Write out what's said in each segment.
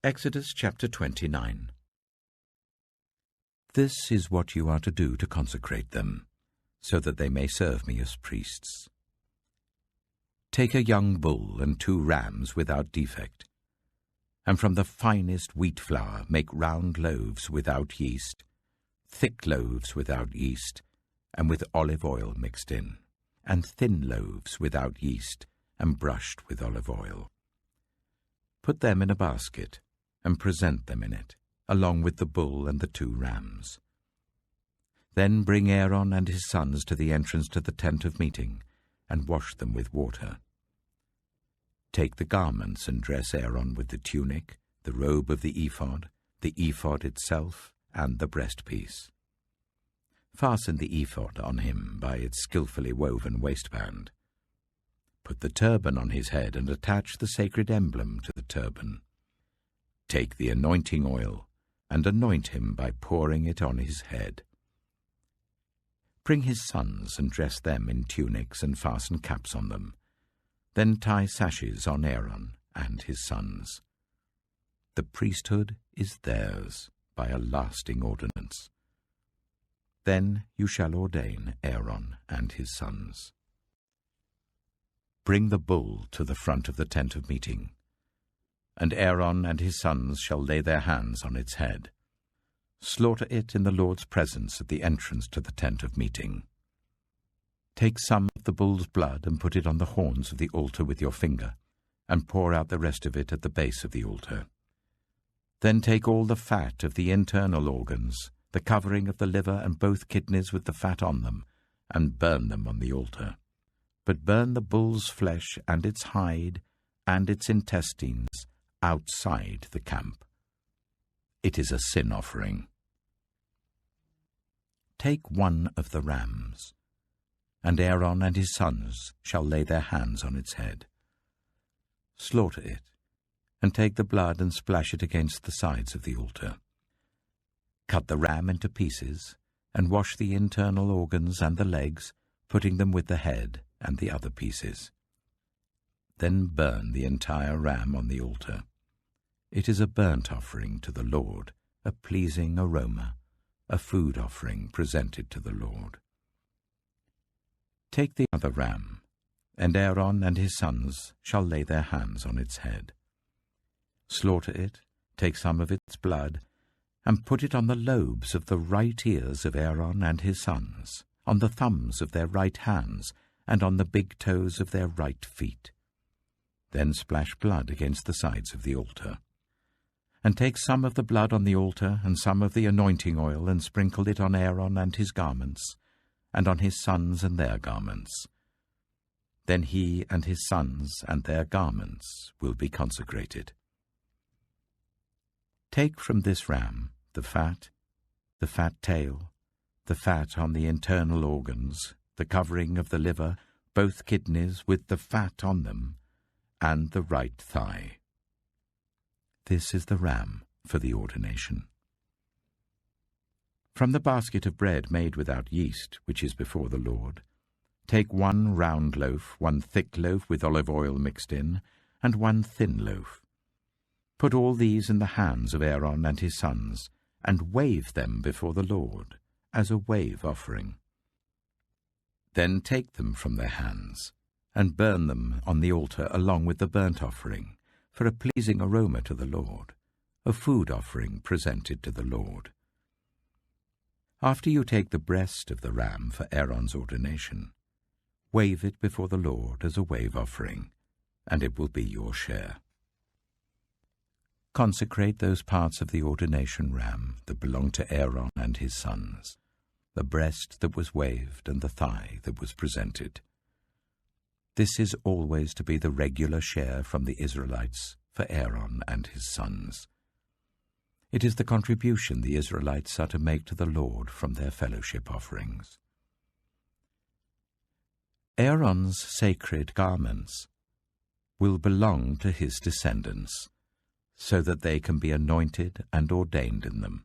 Exodus chapter 29. This is what you are to do to consecrate them, so that they may serve me as priests. Take a young bull and 2 rams without defect, and from the finest wheat flour make round loaves without yeast, thick loaves without yeast, and with olive oil mixed in, and thin loaves without yeast, and brushed with olive oil. Put them in a basket, and present them in it, along with the bull and the 2 rams. Then bring Aaron and his sons to the entrance to the tent of meeting, and wash them with water. Take the garments and dress Aaron with the tunic, the robe of the ephod itself, and the breastpiece. Fasten the ephod on him by its skillfully woven waistband. Put the turban on his head and attach the sacred emblem to the turban. Take the anointing oil and anoint him by pouring it on his head. Bring his sons and dress them in tunics and fasten caps on them. Then tie sashes on Aaron and his sons. The priesthood is theirs by a lasting ordinance. Then you shall ordain Aaron and his sons. Bring the bull to the front of the tent of meeting, and Aaron and his sons shall lay their hands on its head. Slaughter it in the Lord's presence at the entrance to the tent of meeting. Take some of the bull's blood and put it on the horns of the altar with your finger, and pour out the rest of it at the base of the altar. Then take all the fat of the internal organs, the covering of the liver and both kidneys with the fat on them, and burn them on the altar. But burn the bull's flesh and its hide and its intestines outside the camp. It is a sin offering. Take 1 of the rams, and Aaron and his sons shall lay their hands on its head. Slaughter it, and take the blood and splash it against the sides of the altar. Cut the ram into pieces, and wash the internal organs and the legs, putting them with the head and the other pieces. Then burn the entire ram on the altar. It is a burnt offering to the Lord, a pleasing aroma, a food offering presented to the Lord. Take the other ram, and Aaron and his sons shall lay their hands on its head. Slaughter it, take some of its blood, and put it on the lobes of the right ears of Aaron and his sons, on the thumbs of their right hands, and on the big toes of their right feet. Then splash blood against the sides of the altar. And take some of the blood on the altar and some of the anointing oil, and sprinkle it on Aaron and his garments, and on his sons and their garments. Then he and his sons and their garments will be consecrated. Take from this ram the fat tail, the fat on the internal organs, the covering of the liver, both kidneys with the fat on them, and the right thigh. This is the ram for the ordination. From the basket of bread made without yeast, which is before the Lord, take 1 round loaf, 1 thick loaf with olive oil mixed in, and 1 thin loaf. Put all these in the hands of Aaron and his sons, and wave them before the Lord, as a wave offering. Then take them from their hands, and burn them on the altar along with the burnt offering, for a pleasing aroma to the Lord, a food offering presented to the Lord. After you take the breast of the ram for Aaron's ordination, wave it before the Lord as a wave offering, and it will be your share. Consecrate those parts of the ordination ram that belong to Aaron and his sons, the breast that was waved and the thigh that was presented. This is always to be the regular share from the Israelites for Aaron and his sons. It is the contribution the Israelites are to make to the Lord from their fellowship offerings. Aaron's sacred garments will belong to his descendants, so that they can be anointed and ordained in them.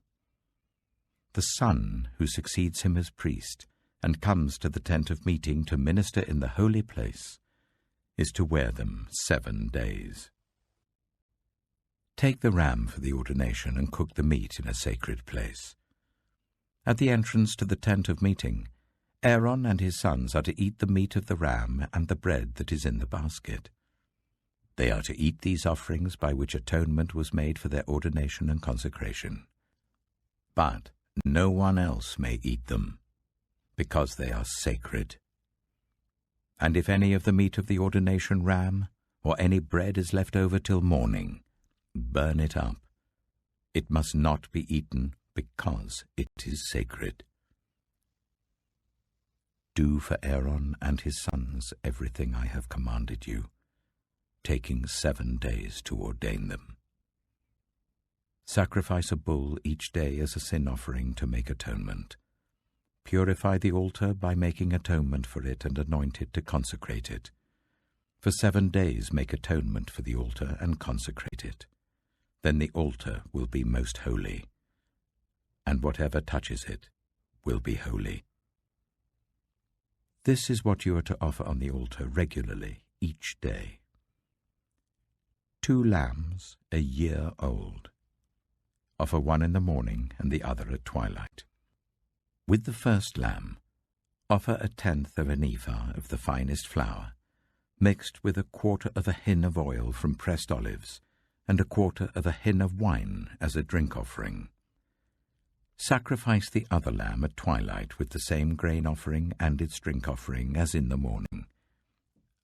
The son who succeeds him as priest and comes to the tent of meeting to minister in the holy place is to wear them 7 days. Take the ram for the ordination and cook the meat in a sacred place. At the entrance to the tent of meeting, Aaron and his sons are to eat the meat of the ram and the bread that is in the basket. They are to eat these offerings by which atonement was made for their ordination and consecration. But no one else may eat them, because they are sacred. And if any of the meat of the ordination ram or any bread is left over till morning, burn it up. It must not be eaten, because it is sacred. Do for Aaron and his sons everything I have commanded you, taking 7 days to ordain them. Sacrifice a bull each day as a sin offering to make atonement. Purify the altar by making atonement for it and anoint it to consecrate it. For 7 days make atonement for the altar and consecrate it. Then the altar will be most holy, and whatever touches it will be holy. This is what you are to offer on the altar regularly each day: 2 lambs a year old. Offer one in the morning and the other at twilight. With the first lamb, offer 1/10 of an ephah of the finest flour, mixed with 1/4 of a hin of oil from pressed olives, and 1/4 of a hin of wine as a drink offering. Sacrifice the other lamb at twilight with the same grain offering and its drink offering as in the morning,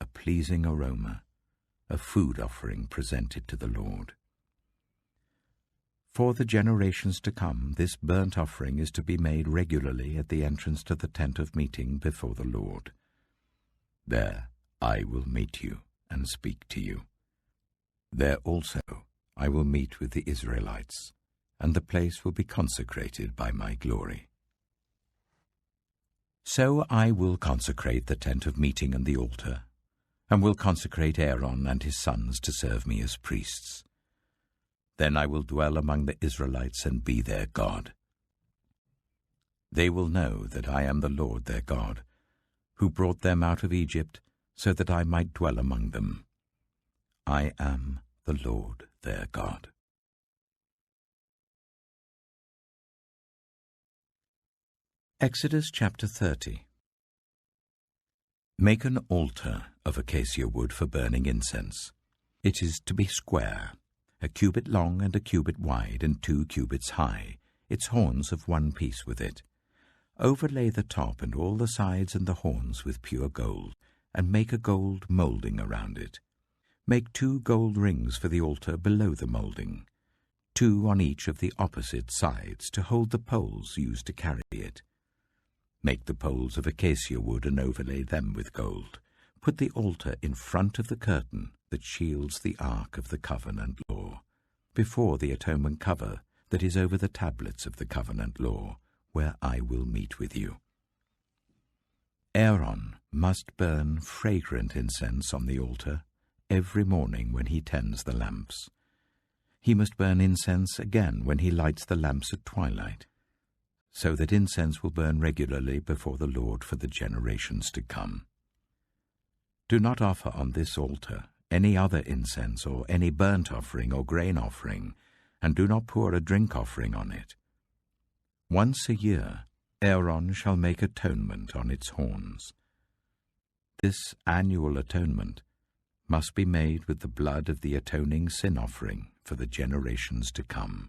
a pleasing aroma, a food offering presented to the Lord. For the generations to come, this burnt offering is to be made regularly at the entrance to the tent of meeting before the Lord. There I will meet you and speak to you. There also I will meet with the Israelites, and the place will be consecrated by my glory. So I will consecrate the tent of meeting and the altar, and will consecrate Aaron and his sons to serve me as priests. Then I will dwell among the Israelites and be their God. They will know that I am the Lord their God, who brought them out of Egypt so that I might dwell among them. I am the Lord their God. Exodus chapter 30. Make an altar of acacia wood for burning incense. It is to be square, 1 cubit long and 1 cubit wide and 2 cubits high, its horns of 1 piece with it. Overlay the top and all the sides and the horns with pure gold, and make a gold moulding around it. Make 2 gold rings for the altar below the moulding, 2 on each of the opposite sides to hold the poles used to carry it. Make the poles of acacia wood and overlay them with gold. Put the altar in front of the curtain that shields the ark of the covenant law, before the atonement cover that is over the tablets of the covenant law, where I will meet with you. Aaron must burn fragrant incense on the altar every morning when he tends the lamps. He must burn incense again when he lights the lamps at twilight, so that incense will burn regularly before the Lord for the generations to come. Do not offer on this altar any other incense or any burnt offering or grain offering, and do not pour a drink offering on it. Once a year Aaron shall make atonement on its horns. This annual atonement must be made with the blood of the atoning sin offering for the generations to come.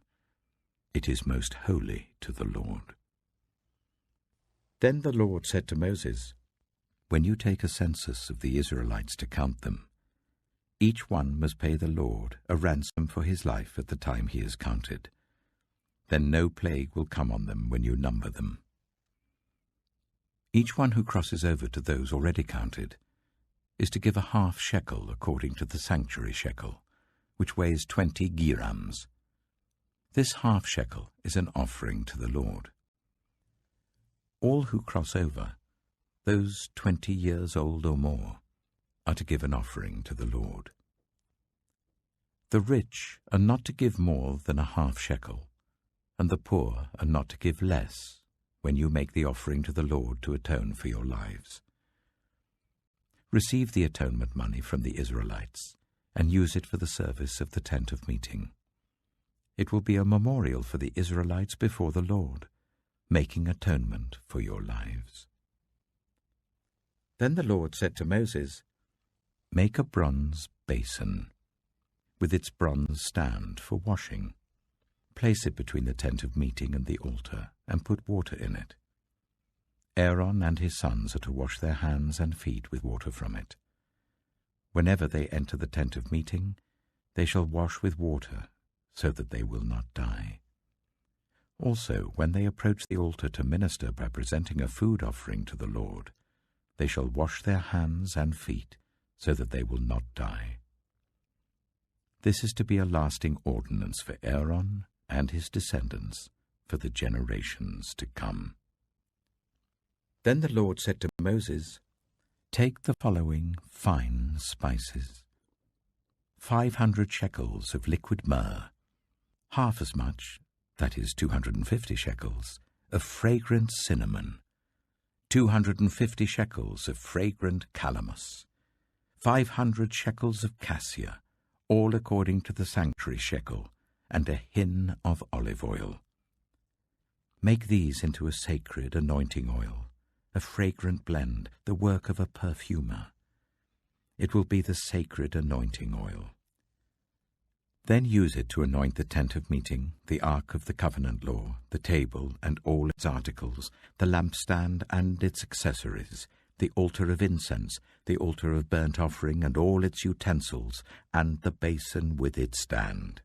It is most holy to the Lord. Then the Lord said to Moses, "When you take a census of the Israelites to count them, each one must pay the Lord a ransom for his life at the time he is counted. Then no plague will come on them when you number them. Each one who crosses over to those already counted is to give a half shekel according to the sanctuary shekel, which weighs 20 girams. This half shekel is an offering to the Lord. All who cross over, those 20 years old or more, are to give an offering to the Lord. The rich are not to give more than a half shekel, and the poor are not to give less when you make the offering to the Lord to atone for your lives. Receive the atonement money from the Israelites and use it for the service of the tent of meeting. It will be a memorial for the Israelites before the Lord, making atonement for your lives." Then the Lord said to Moses, "Make a bronze basin with its bronze stand for washing. Place it between the tent of meeting and the altar, and put water in it. Aaron and his sons are to wash their hands and feet with water from it. Whenever they enter the tent of meeting, they shall wash with water, so that they will not die. Also, when they approach the altar to minister by presenting a food offering to the Lord, they shall wash their hands and feet, so that they will not die. This is to be a lasting ordinance for Aaron and his descendants for the generations to come." Then the Lord said to Moses, "Take the following fine spices: 500 shekels of liquid myrrh, half as much, that is 250 shekels, of fragrant cinnamon, 250 shekels of fragrant calamus, 500 shekels of cassia, all according to the sanctuary shekel, and a hin of olive oil. Make these into a sacred anointing oil, a fragrant blend, the work of a perfumer. It will be the sacred anointing oil. Then use it to anoint the tent of meeting, the ark of the covenant law, the table and all its articles, the lampstand and its accessories, the altar of incense, the altar of burnt offering and all its utensils, and the basin with its stand.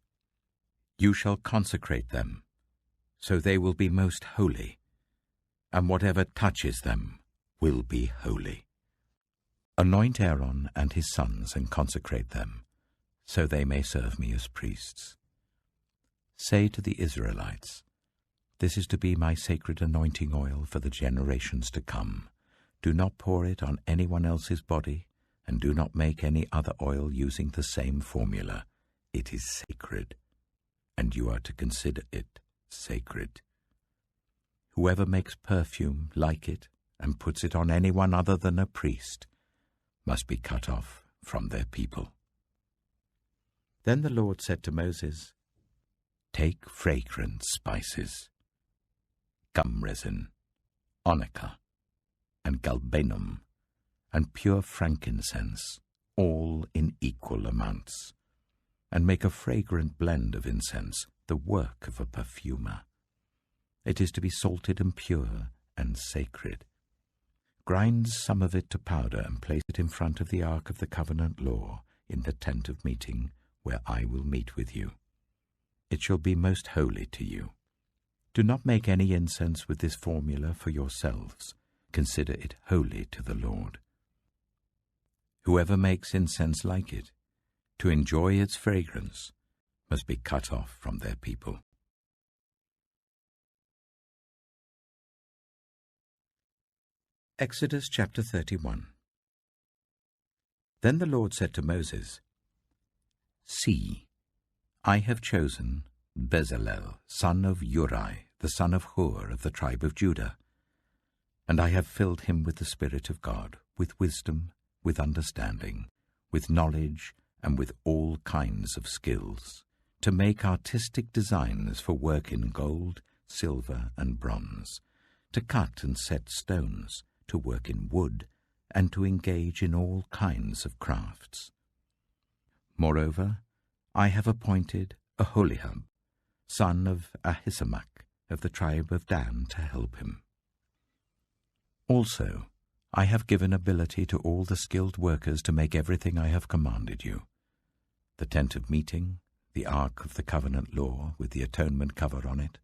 You shall consecrate them, so they will be most holy, and whatever touches them will be holy. Anoint Aaron and his sons and consecrate them, so they may serve me as priests. Say to the Israelites, this is to be my sacred anointing oil for the generations to come. Do not pour it on anyone else's body, and do not make any other oil using the same formula. It is sacred, and you are to consider it sacred. Whoever makes perfume like it and puts it on anyone other than a priest must be cut off from their people." Then the Lord said to Moses, "Take fragrant spices, gum resin, onycha, and galbanum, and pure frankincense, all in equal amounts, and make a fragrant blend of incense, the work of a perfumer. It is to be salted and pure and sacred. Grind some of it to powder and place it in front of the ark of the covenant law in the tent of meeting, where I will meet with you. It shall be most holy to you. Do not make any incense with this formula for yourselves. Consider it holy to the Lord. Whoever makes incense like it, to enjoy its fragrance, must be cut off from their people." Exodus chapter 31. Then the Lord said to Moses, "See, I have chosen Bezalel, son of Uri, the son of Hur of the tribe of Judah, and I have filled him with the Spirit of God, with wisdom, with understanding, with knowledge, and with all kinds of skills, to make artistic designs for work in gold, silver, and bronze, to cut and set stones, to work in wood, and to engage in all kinds of crafts. Moreover, I have appointed Aholiab, son of Ahisamach, of the tribe of Dan, to help him. Also, I have given ability to all the skilled workers to make everything I have commanded you: the tent of meeting, the ark of the covenant law with the atonement cover on it,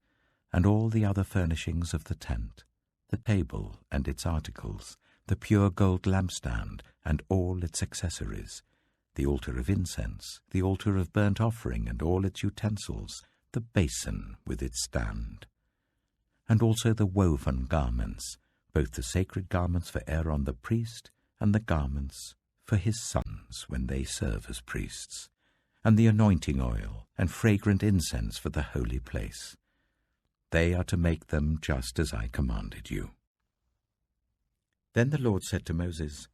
and all the other furnishings of the tent, the table and its articles, the pure gold lampstand and all its accessories, the altar of incense, the altar of burnt offering and all its utensils, the basin with its stand, and also the woven garments, both the sacred garments for Aaron the priest and the garments for his sons when they serve as priests, and the anointing oil and fragrant incense for the holy place. They are to make them just as I commanded you." Then the Lord said to Moses,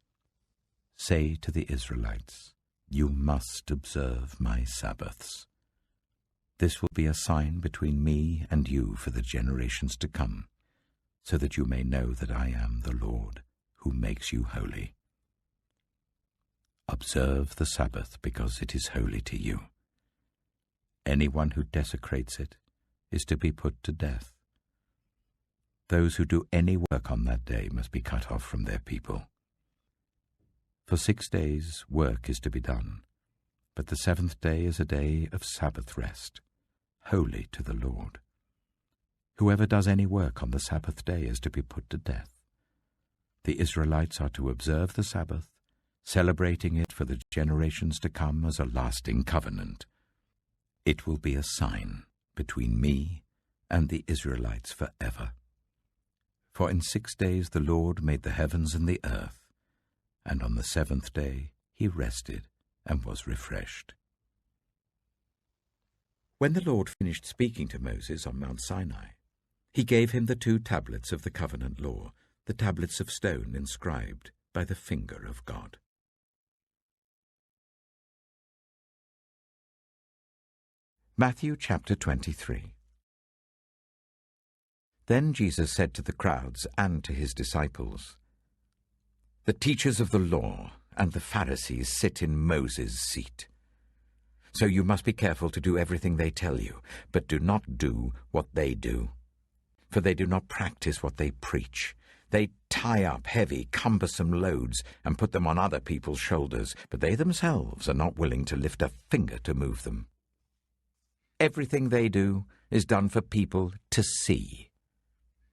"Say to the Israelites, you must observe my Sabbaths. This will be a sign between me and you for the generations to come, so that you may know that I am the Lord, who makes you holy. Observe the Sabbath, because it is holy to you. Anyone who desecrates it is to be put to death. Those who do any work on that day must be cut off from their people. For 6 days work is to be done, but the 7th day is a day of Sabbath rest, holy to the Lord. Whoever does any work on the Sabbath day is to be put to death. The Israelites are to observe the Sabbath, celebrating it for the generations to come as a lasting covenant. It will be a sign between me and the Israelites forever. For in 6 days the Lord made the heavens and the earth, and on the 7th day he rested and was refreshed. When the Lord finished speaking to Moses on Mount Sinai, he gave him the 2 tablets of the covenant law, the tablets of stone inscribed by the finger of God. Matthew chapter 23. Then Jesus said to the crowds and to his disciples, "The teachers of the law and the Pharisees sit in Moses' seat. So you must be careful to do everything they tell you, but do not do what they do. For they do not practice what they preach. They tie up heavy, cumbersome loads and put them on other people's shoulders, but they themselves are not willing to lift a finger to move them. Everything they do is done for people to see.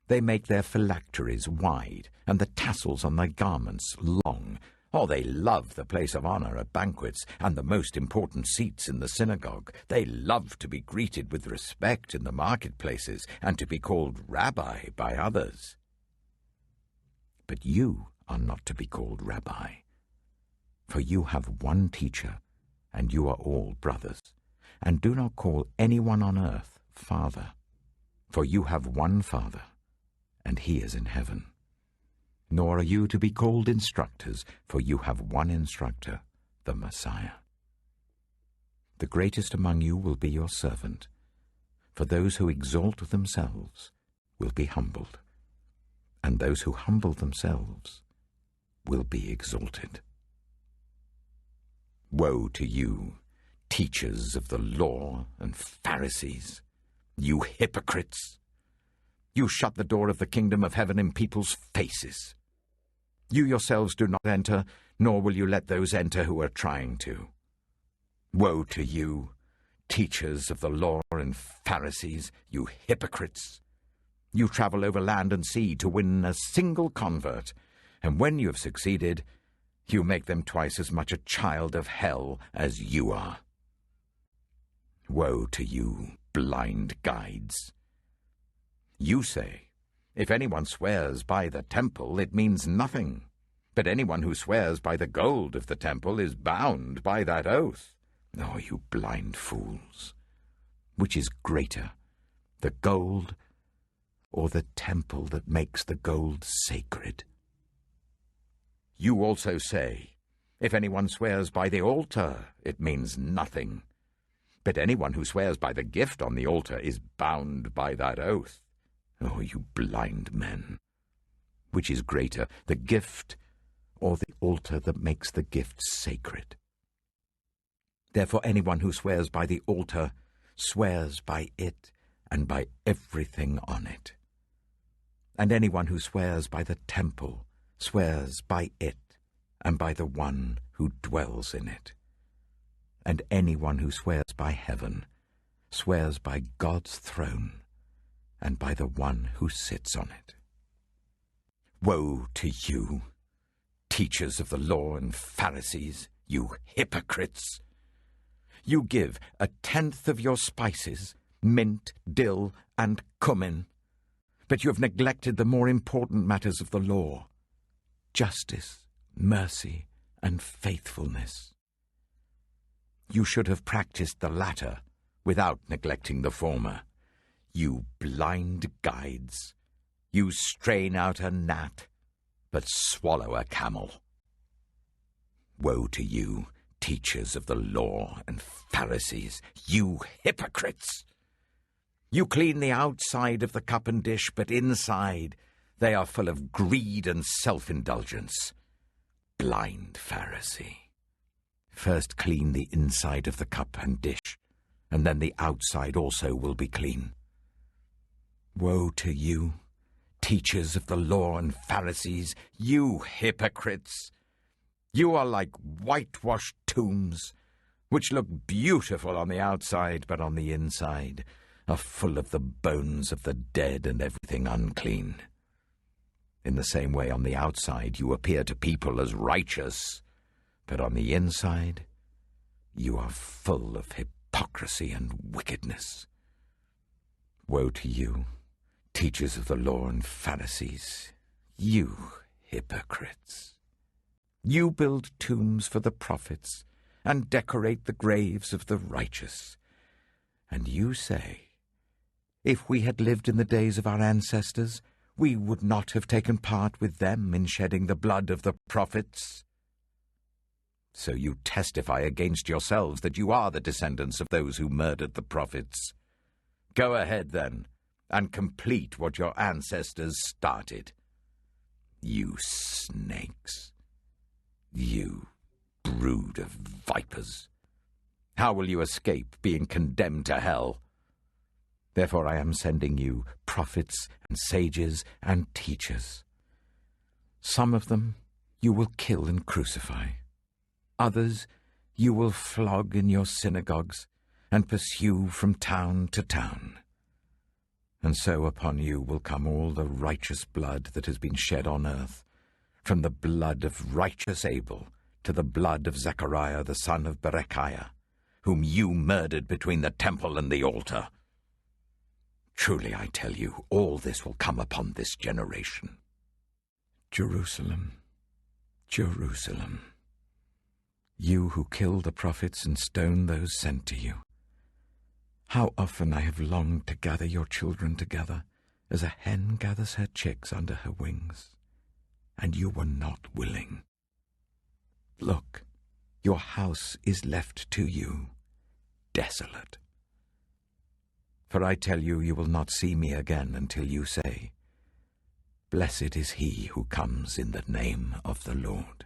They make their phylacteries wide and the tassels on their garments long. Oh, they love the place of honor at banquets and the most important seats in the synagogue. They love to be greeted with respect in the marketplaces and to be called rabbi by others. But you are not to be called rabbi, for you have one teacher, and you are all brothers. And do not call anyone on earth Father, for you have one Father, and he is in heaven. Nor are you to be called instructors, for you have one instructor, the Messiah. The greatest among you will be your servant, for those who exalt themselves will be humbled, and those who humble themselves will be exalted. Woe to you, teachers of the law and Pharisees, you hypocrites! You shut the door of the kingdom of heaven in people's faces. You yourselves do not enter, nor will you let those enter who are trying to. Woe to you, teachers of the law and Pharisees, you hypocrites! You travel over land and sea to win a single convert, and when you have succeeded, you make them twice as much a child of hell as you are. Woe to you, blind guides! You say, if anyone swears by the temple, it means nothing. But anyone who swears by the gold of the temple is bound by that oath. Oh, you blind fools! Which is greater, the gold or the temple that makes the gold sacred? You also say, if anyone swears by the altar, it means nothing. But anyone who swears by the gift on the altar is bound by that oath. Oh, you blind men! Which is greater, the gift or the altar that makes the gift sacred? Therefore anyone who swears by the altar swears by it and by everything on it. And anyone who swears by the temple swears by it and by the one who dwells in it. And anyone who swears by heaven swears by God's throne and by the one who sits on it. Woe to you, teachers of the law and Pharisees, you hypocrites! You give 1/10 of your spices, mint, dill, and cumin, but you have neglected the more important matters of the law, justice, mercy, and faithfulness. You should have practiced the latter without neglecting the former. You blind guides! You strain out a gnat, but swallow a camel. Woe to you, teachers of the law and Pharisees, you hypocrites! You clean the outside of the cup and dish, but inside they are full of greed and self-indulgence. Blind Pharisee! First clean the inside of the cup and dish, and then the outside also will be clean. Woe to you, teachers of the law and Pharisees, you hypocrites! You are like whitewashed tombs, which look beautiful on the outside, but on the inside are full of the bones of the dead and everything unclean. In the same way, on the outside you appear to people as righteous, but on the inside you are full of hypocrisy and wickedness. Woe to you, teachers of the law and Pharisees, you hypocrites! You build tombs for the prophets and decorate the graves of the righteous. And you say, if we had lived in the days of our ancestors, we would not have taken part with them in shedding the blood of the prophets. So you testify against yourselves that you are the descendants of those who murdered the prophets. Go ahead, then, and complete what your ancestors started. You snakes! You brood of vipers! How will you escape being condemned to hell? Therefore I am sending you prophets and sages and teachers. Some of them you will kill and crucify. Others you will flog in your synagogues and pursue from town to town. And so upon you will come all the righteous blood that has been shed on earth, from the blood of righteous Abel to the blood of Zechariah the son of Berechiah, whom you murdered between the temple and the altar. Truly I tell you, all this will come upon this generation. Jerusalem, Jerusalem, you who kill the prophets and stone those sent to you. How often I have longed to gather your children together, as a hen gathers her chicks under her wings, and you were not willing. Look, your house is left to you, desolate. For I tell you, you will not see me again until you say, Blessed is he who comes in the name of the Lord.